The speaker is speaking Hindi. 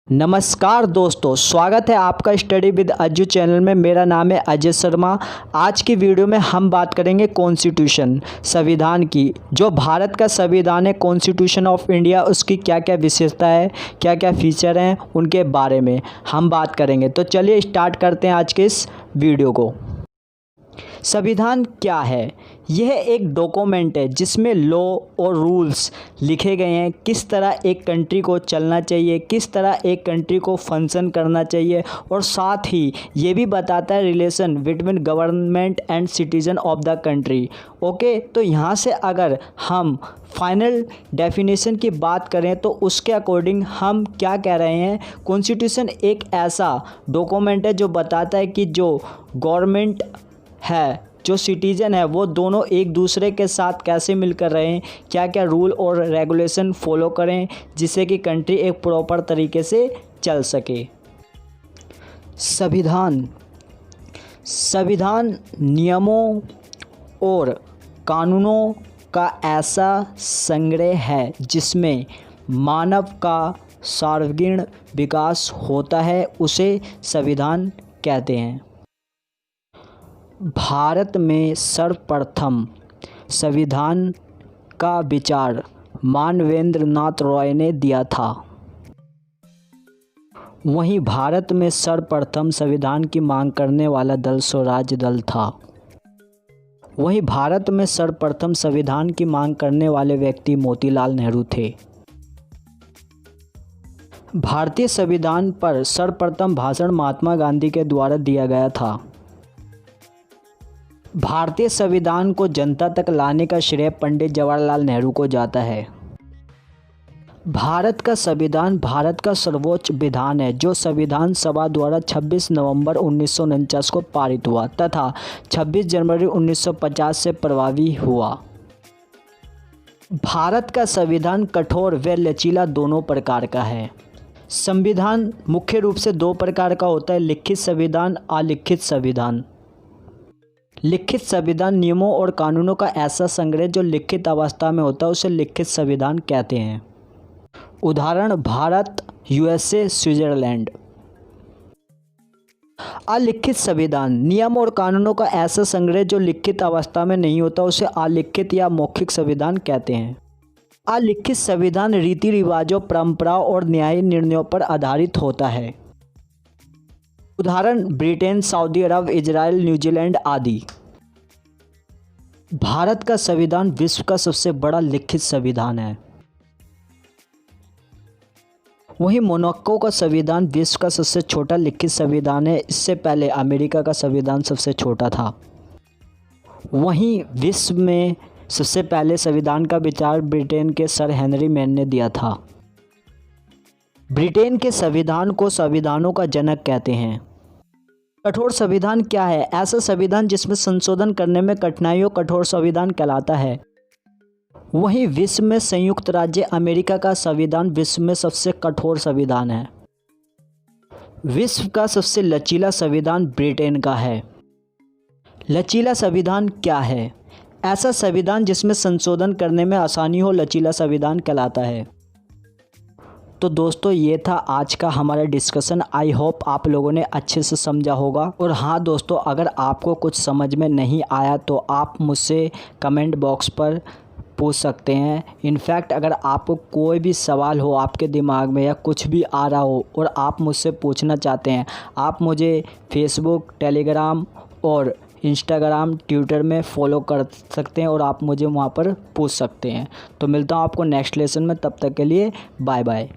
नमस्कार दोस्तों, स्वागत है आपका स्टडी विद अज्जू चैनल में। मेरा नाम है अजय शर्मा। आज की वीडियो में हम बात करेंगे कॉन्स्टिट्यूशन, संविधान की। जो भारत का संविधान है, कॉन्स्टिट्यूशन ऑफ इंडिया, उसकी क्या क्या विशेषता है, क्या क्या फीचर हैं, उनके बारे में हम बात करेंगे। तो चलिए स्टार्ट करते हैं आज के इस वीडियो को। संविधान क्या है? यह एक डॉक्यूमेंट है जिसमें लॉ और रूल्स लिखे गए हैं, किस तरह एक कंट्री को चलना चाहिए, किस तरह एक कंट्री को फंक्शन करना चाहिए, और साथ ही ये भी बताता है relation between government and citizen of the country. Okay, तो यहाँ से अगर हम फाइनल डेफिनेशन की बात करें तो उसके अकॉर्डिंग हम क्या कह रहे हैं, कॉन्स्टिट्यूशन एक ऐसा डॉक्यूमेंट है जो बताता है कि जो गवर्नमेंट है, जो सिटीज़न है, वो दोनों एक दूसरे के साथ कैसे मिलकर रहें, क्या क्या रूल और रेगुलेशन फॉलो करें, जिससे कि कंट्री एक प्रॉपर तरीके से चल सके। संविधान नियमों और कानूनों का ऐसा संग्रह है जिसमें मानव का सर्वांगीण विकास होता है, उसे संविधान कहते हैं। भारत में सर्वप्रथम संविधान का विचार मानवेंद्र नाथ रॉय ने दिया था। वहीं भारत में सर्वप्रथम संविधान की मांग करने वाला दल स्वराज दल था। वहीं भारत में सर्वप्रथम संविधान की मांग करने वाले व्यक्ति मोतीलाल नेहरू थे। भारतीय संविधान पर सर्वप्रथम भाषण महात्मा गांधी के द्वारा दिया गया था। भारतीय संविधान को जनता तक लाने का श्रेय पंडित जवाहरलाल नेहरू को जाता है। भारत का संविधान भारत का सर्वोच्च विधान है जो संविधान सभा द्वारा 26 नवंबर 1949 को पारित हुआ तथा 26 जनवरी 1950 से प्रभावी हुआ। भारत का संविधान कठोर व लचीला दोनों प्रकार का है। संविधान मुख्य रूप से दो प्रकार का होता है, लिखित संविधान, अलिखित संविधान। लिखित संविधान नियमों और कानूनों का ऐसा संग्रह जो लिखित अवस्था में होता है, उसे लिखित संविधान कहते हैं। उदाहरण भारत, यूएसए, स्विट्जरलैंड। अलिखित संविधान नियम और कानूनों का ऐसा संग्रह जो लिखित अवस्था में नहीं होता, उसे अलिखित या मौखिक संविधान कहते हैं। अलिखित संविधान रीति रिवाजों, परंपराओं और न्यायिक निर्णयों पर आधारित होता है। उदाहरण ब्रिटेन, सऊदी अरब, इजराइल, न्यूजीलैंड आदि। भारत का संविधान विश्व का सबसे बड़ा लिखित संविधान है। वहीं मोनाको का संविधान विश्व का सबसे छोटा लिखित संविधान है। इससे पहले अमेरिका का संविधान सबसे छोटा था। वहीं विश्व में सबसे पहले संविधान का विचार ब्रिटेन के सर हेनरी मैन ने दिया था। ब्रिटेन के संविधान को संविधानों का जनक कहते हैं। कठोर संविधान क्या है? ऐसा संविधान जिसमें संशोधन करने में कठिनाइयों कठोर संविधान कहलाता है। वहीं विश्व में संयुक्त राज्य अमेरिका का संविधान विश्व में सबसे कठोर संविधान है। विश्व का सबसे लचीला संविधान ब्रिटेन का है। लचीला संविधान क्या है? ऐसा संविधान जिसमें संशोधन करने में आसानी हो, लचीला संविधान कहलाता है। तो दोस्तों, ये था आज का हमारा डिस्कशन। आई होप आप लोगों ने अच्छे से समझा होगा। और हाँ दोस्तों, अगर आपको कुछ समझ में नहीं आया तो आप मुझसे कमेंट बॉक्स पर पूछ सकते हैं। इनफैक्ट अगर आपको कोई भी सवाल हो आपके दिमाग में या कुछ भी आ रहा हो और आप मुझसे पूछना चाहते हैं, आप मुझे फेसबुक, टेलीग्राम और इंस्टाग्राम, ट्विटर में फॉलो कर सकते हैं और आप मुझे वहाँ पर पूछ सकते हैं। तो मिलता हूँ आपको नेक्स्ट लेसन में, तब तक के लिए बाय बाय।